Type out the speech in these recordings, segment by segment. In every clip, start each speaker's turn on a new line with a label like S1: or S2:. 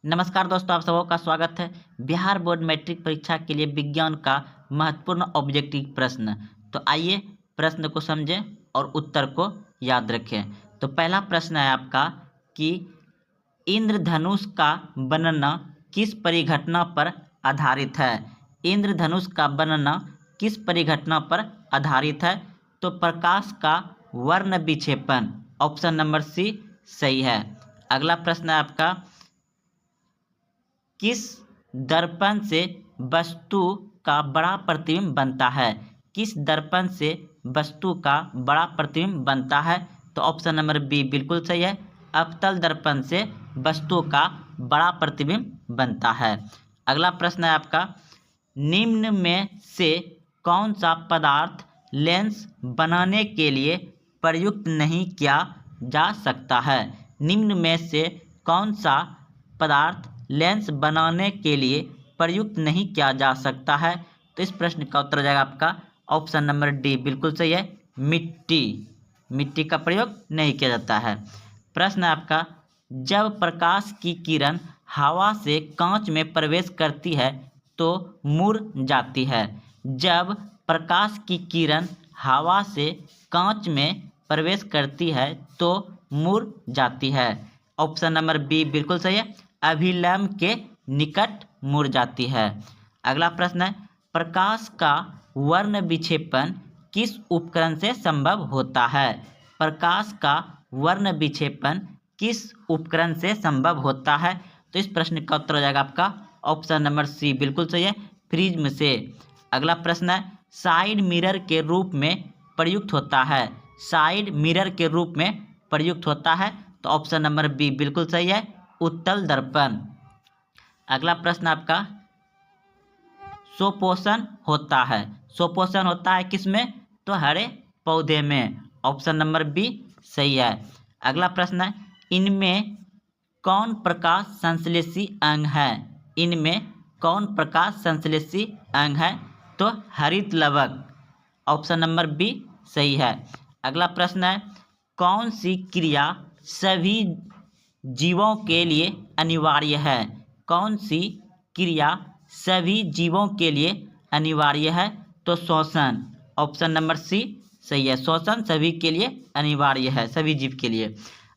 S1: नमस्कार दोस्तों, आप सबों का स्वागत है। बिहार बोर्ड मैट्रिक परीक्षा के लिए विज्ञान का महत्वपूर्ण ऑब्जेक्टिव प्रश्न। तो आइए प्रश्न को समझें और उत्तर को याद रखें। तो पहला प्रश्न है आपका कि इंद्रधनुष का बनना किस परिघटना पर आधारित है। इंद्रधनुष का बनना किस परिघटना पर आधारित है? तो प्रकाश का वर्ण विक्षेपण, ऑप्शन नंबर सी सही है। अगला प्रश्न है आपका, किस दर्पण से वस्तु का बड़ा प्रतिबिंब बनता है? किस दर्पण से वस्तु का बड़ा प्रतिबिंब बनता है? तो ऑप्शन नंबर बी बिल्कुल सही है। अवतल दर्पण से वस्तु का बड़ा प्रतिबिंब बनता है। अगला प्रश्न है आपका, निम्न में से कौन सा पदार्थ लेंस बनाने के लिए प्रयुक्त नहीं किया जा सकता है? निम्न में से कौन सा पदार्थ लेंस बनाने के लिए प्रयुक्त नहीं किया जा सकता है? तो इस प्रश्न का उत्तर हो जाएगा आपका ऑप्शन नंबर डी बिल्कुल सही है। मिट्टी का प्रयोग नहीं किया जाता है। प्रश्न है आपका, जब प्रकाश की किरण हवा से कांच में प्रवेश करती है तो मुड़ जाती है। जब प्रकाश की किरण हवा से कांच में प्रवेश करती है तो मुड़ जाती है। ऑप्शन नंबर बी बिल्कुल सही है। अभिलंब के निकट मुड़ जाती है। अगला प्रश्न है, प्रकाश का वर्ण विक्षेपण किस उपकरण से संभव होता है? प्रकाश का वर्ण विक्षेपण किस उपकरण से संभव होता है? तो इस प्रश्न का उत्तर हो जाएगा आपका ऑप्शन नंबर सी बिल्कुल सही है, प्रिज्म से। अगला प्रश्न है, साइड मिरर के रूप में प्रयुक्त होता है। साइड मिरर के रूप में प्रयुक्त होता है। तो ऑप्शन नंबर बी बिल्कुल सही है, उत्तल दर्पण। अगला प्रश्न आपका, स्वपोषण होता है। स्वपोषण होता है किसमें? तो हरे पौधे में। ऑप्शन नंबर बी सही है। अगला प्रश्न है, इनमें कौन प्रकाश संश्लेषी अंग है? इनमें कौन प्रकाश संश्लेषी अंग है? तो हरित लवक। ऑप्शन नंबर बी सही है। अगला प्रश्न है, कौन सी क्रिया सभी जीवों के लिए अनिवार्य है? कौन सी क्रिया सभी जीवों के लिए अनिवार्य है? तो श्वसन। ऑप्शन नंबर सी सही है, श्वसन सभी के लिए अनिवार्य है, सभी जीव के लिए।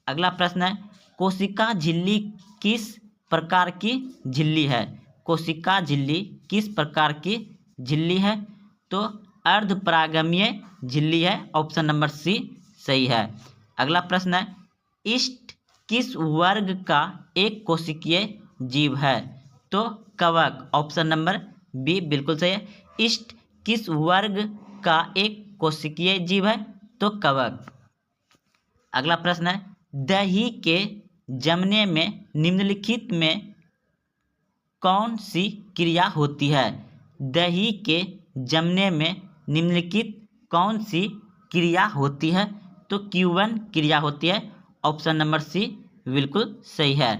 S1: अगला प्रश्न है, कोशिका झिल्ली किस प्रकार की झिल्ली है? कोशिका झिल्ली किस प्रकार की झिल्ली है? तो अर्धपरागमीय झिल्ली है। ऑप्शन नंबर सी सही है। अगला प्रश्न है, इष्ट किस वर्ग का एक कोशिकीय जीव है? तो कवक। ऑप्शन नंबर बी बिल्कुल सही है। इष्ट किस वर्ग का एक कोशिकीय जीव है? तो कवक। अगला प्रश्न है, दही के जमने में निम्नलिखित में कौन सी क्रिया होती है? दही के जमने में निम्नलिखित कौन सी क्रिया होती है? तो Q1 क्रिया होती है। ऑप्शन नंबर सी बिल्कुल सही है।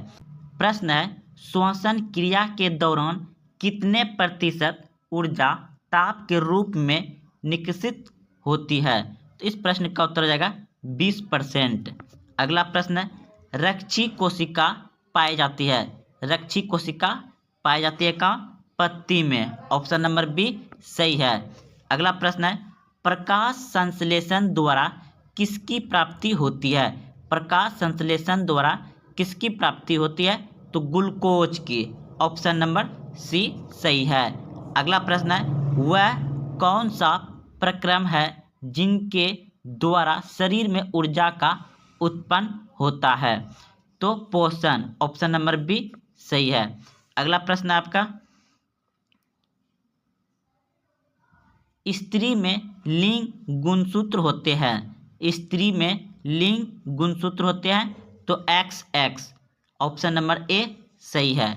S1: प्रश्न है, श्वसन क्रिया के दौरान कितने प्रतिशत ऊर्जा ताप के रूप में निष्कासित होती है? तो इस प्रश्न का उत्तर हो जाएगा 20%। अगला प्रश्न है, रक्षी कोशिका पाई जाती है। रक्षी कोशिका पाई जाती है कहाँ? पत्ती में। ऑप्शन नंबर बी सही है। अगला प्रश्न है, प्रकाश संश्लेषण द्वारा किसकी प्राप्ति होती है? प्रकाश संश्लेषण द्वारा किसकी प्राप्ति होती है? तो ग्लूकोज की। ऑप्शन नंबर सी सही है। अगला प्रश्न है, वह कौन सा प्रक्रम है जिनके द्वारा शरीर में ऊर्जा का उत्पन्न होता है? तो पोषण। ऑप्शन नंबर बी सही है। अगला प्रश्न है आपका, स्त्री में लिंग गुणसूत्र होते हैं। स्त्री में लिंग गुणसूत्र होते हैं। तो XX। ऑप्शन नंबर ए सही है।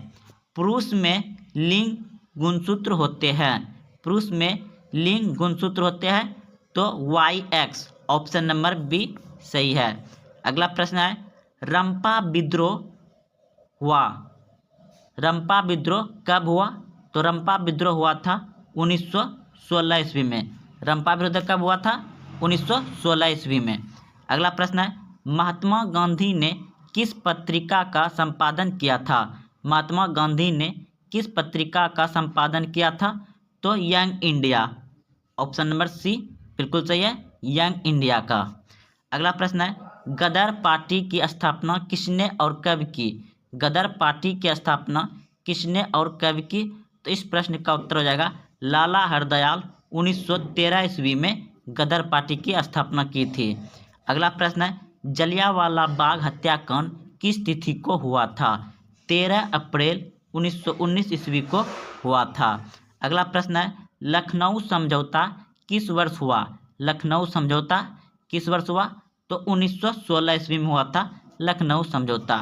S1: पुरुष में लिंग गुणसूत्र होते हैं। पुरुष में लिंग गुणसूत्र होते हैं। तो YX। ऑप्शन नंबर बी सही है। अगला प्रश्न है, रंपा विद्रोह हुआ। रंपा विद्रोह कब हुआ? तो रंपा विद्रोह हुआ था 1916 ईस्वी में। रंपा विद्रोह कब हुआ था? 1916 ईस्वी में। अगला प्रश्न है, महात्मा गांधी ने किस पत्रिका का संपादन किया था? महात्मा गांधी ने किस पत्रिका का संपादन किया था? तो Young India, option number C बिल्कुल सही है, यंग इंडिया का। अगला प्रश्न है, गदर पार्टी की स्थापना किसने और कब की? गदर पार्टी की स्थापना किसने और कब की? तो इस प्रश्न का उत्तर हो जाएगा लाला हरदयाल 1913 ईस्वी में गदर पार्टी की स्थापना की थी। अगला प्रश्न है, जलियांवाला बाग हत्याकांड किस तिथि को हुआ था? 13 अप्रैल 1919 ईस्वी को हुआ था। अगला प्रश्न है, लखनऊ समझौता किस वर्ष हुआ? लखनऊ समझौता किस वर्ष हुआ? तो 1916 ईस्वी में हुआ था लखनऊ समझौता।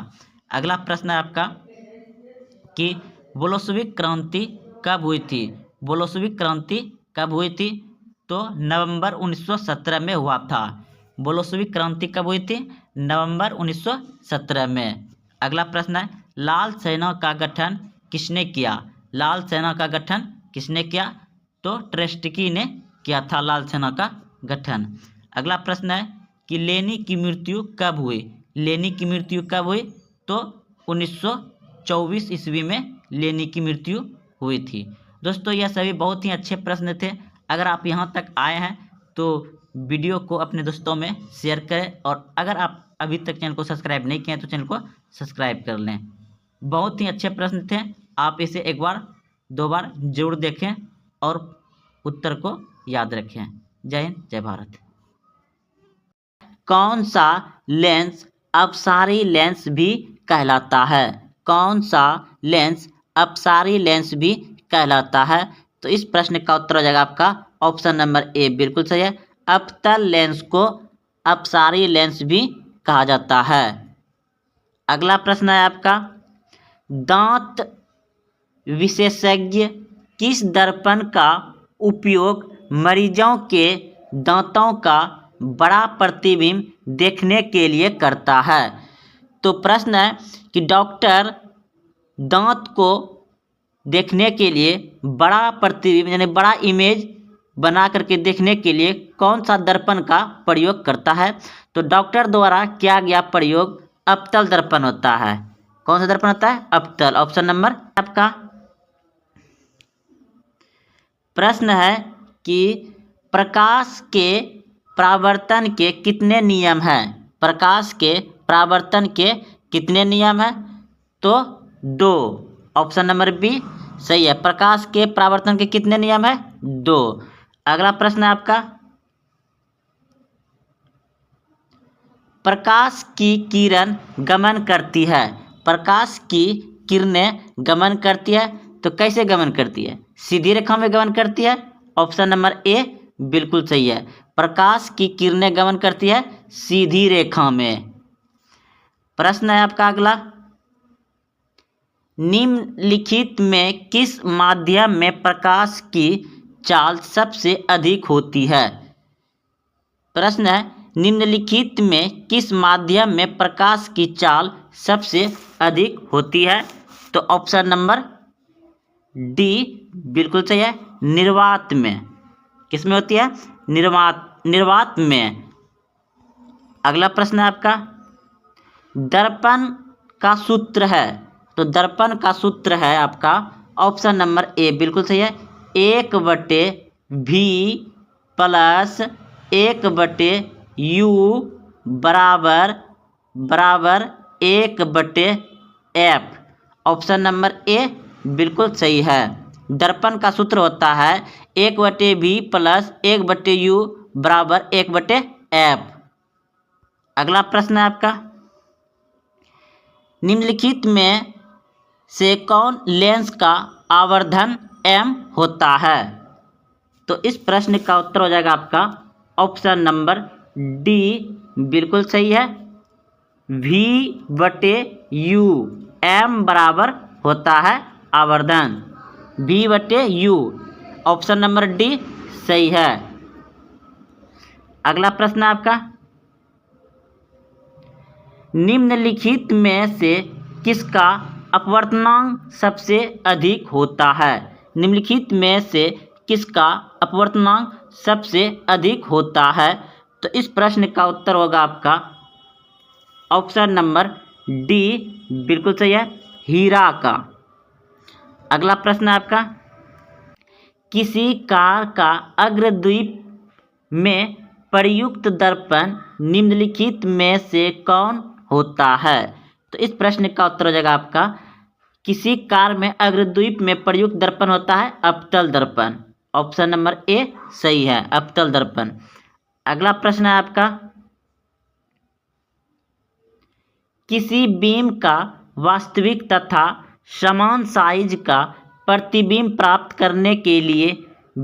S1: अगला प्रश्न है आपका कि बोल्शेविक क्रांति कब हुई थी? बोल्शेविक क्रांति कब हुई थी? तो नवंबर 1917 में हुआ था। बोल्शेविक क्रांति कब हुई थी? नवंबर 1917 में। अगला प्रश्न है, लाल सेना का गठन किसने किया? लाल सेना का गठन किसने किया? तो ट्रोत्स्की ने किया था लाल सेना का गठन। अगला प्रश्न है कि लेनी की मृत्यु कब हुई? लेनी की मृत्यु कब हुई? तो 1924 ईस्वी में लेनी की मृत्यु हुई थी। दोस्तों यह सभी बहुत ही अच्छे प्रश्न थे। अगर आप यहाँ तक आए हैं तो वीडियो को अपने दोस्तों में शेयर करें, और अगर आप अभी तक चैनल को सब्सक्राइब नहीं किए हैं तो चैनल को सब्सक्राइब कर लें। बहुत ही अच्छे प्रश्न थे, आप इसे एक बार दो बार जरूर देखें और उत्तर को याद रखें। जय हिंद, जय भारत। कौन सा लेंस अपसारी लेंस भी कहलाता है? कौन सा लेंस अपसारी लेंस भी कहलाता है? तो इस प्रश्न का उत्तर हो जाएगा आपका ऑप्शन नंबर ए बिल्कुल सही है। अपतल लेंस को अपसारी लेंस भी कहा जाता है। अगला प्रश्न है आपका, दांत विशेषज्ञ किस दर्पण का उपयोग मरीजों के दांतों का बड़ा प्रतिबिंब देखने के लिए करता है? तो प्रश्न है कि डॉक्टर दांत को देखने के लिए बड़ा प्रतिबिंब यानी बड़ा इमेज बना करके देखने के लिए कौन सा दर्पण का प्रयोग करता है? तो डॉक्टर द्वारा किया गया प्रयोग अपतल दर्पण होता है। कौन सा दर्पण होता है? अपतल। ऑप्शन नंबर आपका। प्रश्न है कि प्रकाश के परावर्तन के कितने नियम हैं? प्रकाश के परावर्तन के कितने नियम हैं? तो 2। ऑप्शन नंबर बी सही है। प्रकाश के परावर्तन के कितने नियम हैं? 2। अगला प्रश्न है आपका, प्रकाश की किरण गमन करती है। प्रकाश की किरणें गमन करती है तो कैसे गमन करती है? सीधी रेखा में गमन करती है। ऑप्शन नंबर ए बिल्कुल सही है। प्रकाश की किरणें गमन करती है सीधी रेखा में। प्रश्न है आपका अगला, निम्नलिखित में किस माध्यम में प्रकाश की चाल सबसे अधिक होती है? प्रश्न है, निम्नलिखित में किस माध्यम में प्रकाश की चाल सबसे अधिक होती है? तो ऑप्शन नंबर डी बिल्कुल सही है, निर्वात में। किस में होती है? निर्वात में। अगला प्रश्न है आपका, दर्पण का सूत्र है। तो दर्पण का सूत्र है आपका ऑप्शन नंबर ए बिल्कुल सही है, 1/v प्लस 1/u बराबर 1/f। ऑप्शन नंबर ए बिल्कुल सही है। दर्पण का सूत्र होता है 1/v प्लस 1/u बराबर 1/f। अगला प्रश्न है आपका, निम्नलिखित में से कौन लेंस का आवर्धन m होता है? तो इस प्रश्न का उत्तर हो जाएगा आपका ऑप्शन नंबर डी बिल्कुल सही है, v/u। m बराबर होता है आवर्धन, v/u। ऑप्शन नंबर डी सही है। अगला प्रश्न आपका, निम्नलिखित में से किसका अपवर्तनांक सबसे अधिक होता है? निम्नलिखित में से किसका अपवर्तनांक सबसे अधिक होता है? तो इस प्रश्न का उत्तर होगा आपका ऑप्शन नंबर डी बिल्कुल सही है, हीरा का। अगला प्रश्न है आपका, किसी कार का अग्रद्वीप में प्रयुक्त दर्पण निम्नलिखित में से कौन होता है? तो इस प्रश्न का उत्तर हो जाएगा आपका, किसी कार में अग्रद्वीप में प्रयुक्त दर्पण होता है अवतल दर्पण। ऑप्शन नंबर ए सही है, अवतल दर्पण। अगला प्रश्न है आपका, किसी बीम का वास्तविक तथा समान साइज का प्रतिबिंब प्राप्त करने के लिए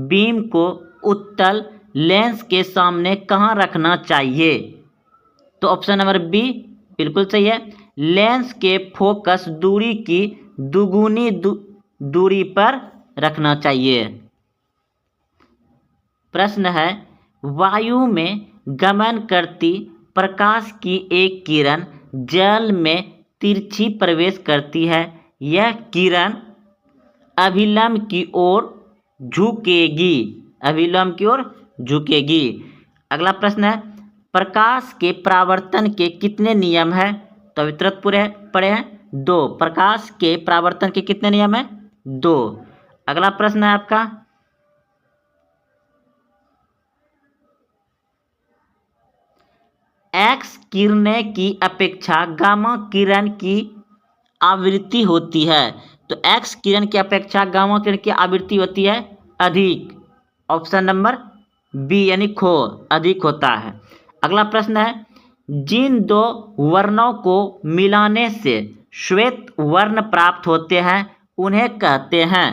S1: बीम को उत्तल लेंस के सामने कहाँ रखना चाहिए? तो ऑप्शन नंबर बी बिल्कुल सही है, लेंस के फोकस दूरी की दुगुनी दूरी पर रखना चाहिए। प्रश्न है, वायु में गमन करती प्रकाश की एक किरण जल में तिरछी प्रवेश करती है, यह किरण अभिलंब की ओर झुकेगी, अभिलंब की ओर झुकेगी। अगला प्रश्न है, प्रकाश के परावर्तन के कितने नियम हैं? तो अभी तुरंत पूरे पढ़े हैं, 2। प्रकाश के परावर्तन के कितने नियम हैं? 2। अगला प्रश्न है आपका, एक्स किरणें की अपेक्षा गामा किरण की आवृत्ति होती है। तो एक्स किरण की अपेक्षा गामा किरण की आवृत्ति होती है अधिक। ऑप्शन नंबर बी यानी खो, अधिक होता है। अगला प्रश्न है, जिन दो वर्णों को मिलाने से श्वेत वर्ण प्राप्त होते हैं उन्हें कहते हैं।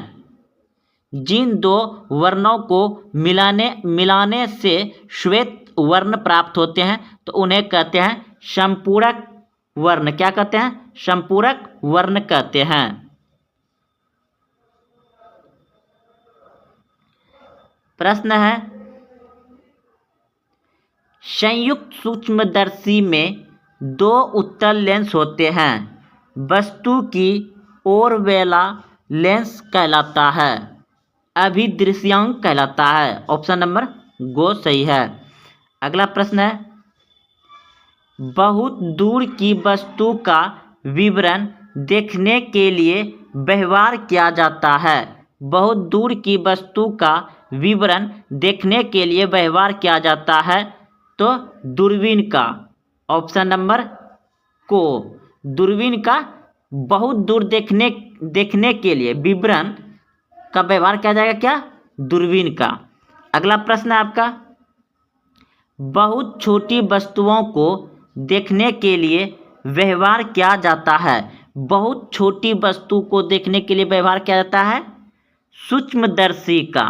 S1: जिन दो वर्णों को मिलाने से श्वेत वर्ण प्राप्त होते हैं तो उन्हें कहते हैं संपूरक वर्ण। क्या कहते हैं? संपूरक वर्ण कहते हैं। प्रश्न है, संयुक्त सूक्ष्मदर्शी में 2 उत्तल लेंस होते हैं, वस्तु की ओर वाला लेंस कहलाता है, अभिदृश्यांक कहलाता है। ऑप्शन नंबर गो सही है। अगला प्रश्न है, बहुत दूर की वस्तु का विवरण देखने के लिए व्यवहार किया जाता है। बहुत दूर की वस्तु का विवरण देखने के लिए व्यवहार किया जाता है तो दूरबीन का। ऑप्शन नंबर को, दूरबीन का बहुत दूर देखने के लिए विवरण का व्यवहार किया जाएगा क्या? दूरबीन का। अगला प्रश्न है आपका, बहुत छोटी वस्तुओं को देखने के लिए व्यवहार किया जाता है। बहुत छोटी वस्तु को देखने के लिए व्यवहार किया जाता है सूक्ष्मदर्शी का।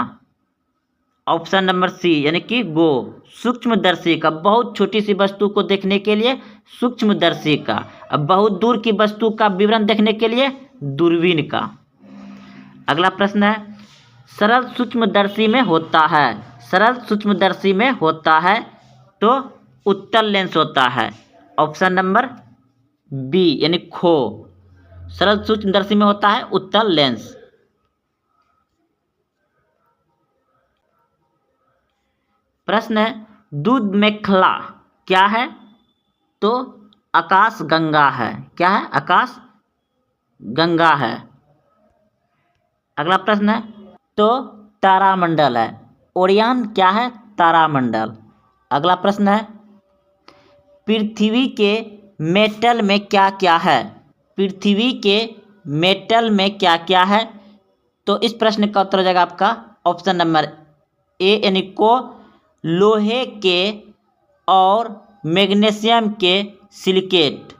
S1: ऑप्शन नंबर सी यानी कि गो, सूक्ष्मदर्शी का। बहुत छोटी सी वस्तु को देखने के लिए सूक्ष्मदर्शी का। अब बहुत दूर की वस्तु का विवरण देखने के लिए दूरबीन का। अगला प्रश्न है, सरल सूक्ष्मदर्शी में होता है। सरल सूक्ष्मदर्शी में होता है तो उत्तल लेंस होता है। ऑप्शन नंबर बी यानी खो, सरल सूक्ष्मदर्शी में होता है उत्तल लेंस। प्रश्न है, दूध मेखला क्या है? तो आकाश गंगा है। क्या है? आकाश गंगा है। अगला प्रश्न है, तो तारामंडल है। ओरियन क्या है? तारामंडल। अगला प्रश्न है, पृथ्वी के मेटल में क्या क्या है? पृथ्वी के मेटल में क्या क्या है? तो इस प्रश्न का उत्तर हो जाएगा आपका ऑप्शन नंबर ए यानी को, लोहे के और मैग्नीशियम के सिलिकेट।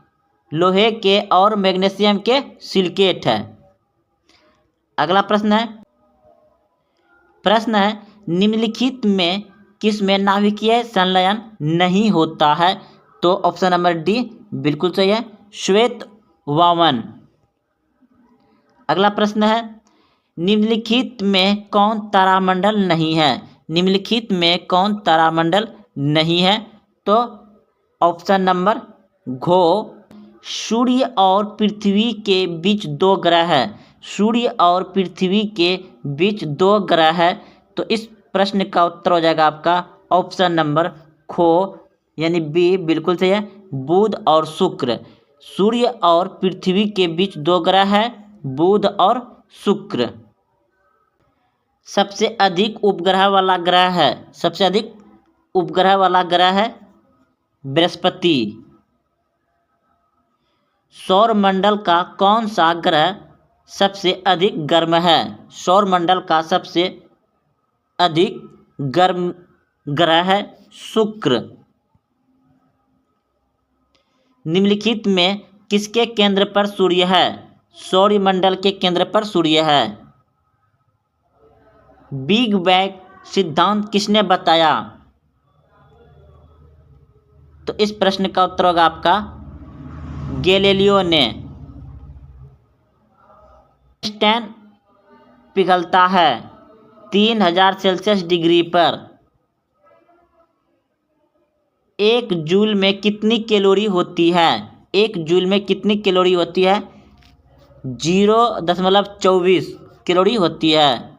S1: लोहे के और मैग्नीशियम के सिलिकेट है। अगला प्रश्न है, निम्नलिखित में किसमें नाभिकीय संलयन नहीं होता है? तो ऑप्शन नंबर डी बिल्कुल सही है, श्वेत वामन। अगला प्रश्न है, निम्नलिखित में कौन तारामंडल नहीं है? निम्नलिखित में कौन तारामंडल नहीं है? तो ऑप्शन नंबर घो, सूर्य और पृथ्वी के बीच 2 ग्रह है। सूर्य और पृथ्वी के बीच 2 ग्रह है। तो इस प्रश्न का उत्तर हो जाएगा आपका ऑप्शन नंबर खो यानी बी बिल्कुल सही है, बुध और शुक्र। सूर्य और पृथ्वी के बीच 2 ग्रह है, बुध और शुक्र। सबसे अधिक उपग्रह वाला ग्रह है, सबसे अधिक उपग्रह वाला ग्रह है बृहस्पति। सौर मंडल का कौन सा ग्रह सबसे अधिक गर्म है? सौर मंडल का सबसे अधिक गर्म ग्रह है शुक्र। निम्नलिखित में किसके केंद्र पर सूर्य है? सौरमंडल के केंद्र पर सूर्य है। बिग बैंग सिद्धांत किसने बताया? तो इस प्रश्न का उत्तर होगा आपका गैलीलियो ने। टंगस्टन पिघलता है 3000 सेल्सियस डिग्री पर। 1 जूल में कितनी कैलोरी होती है? 1 जूल में कितनी कैलोरी होती है? 0.24 कैलोरी होती है।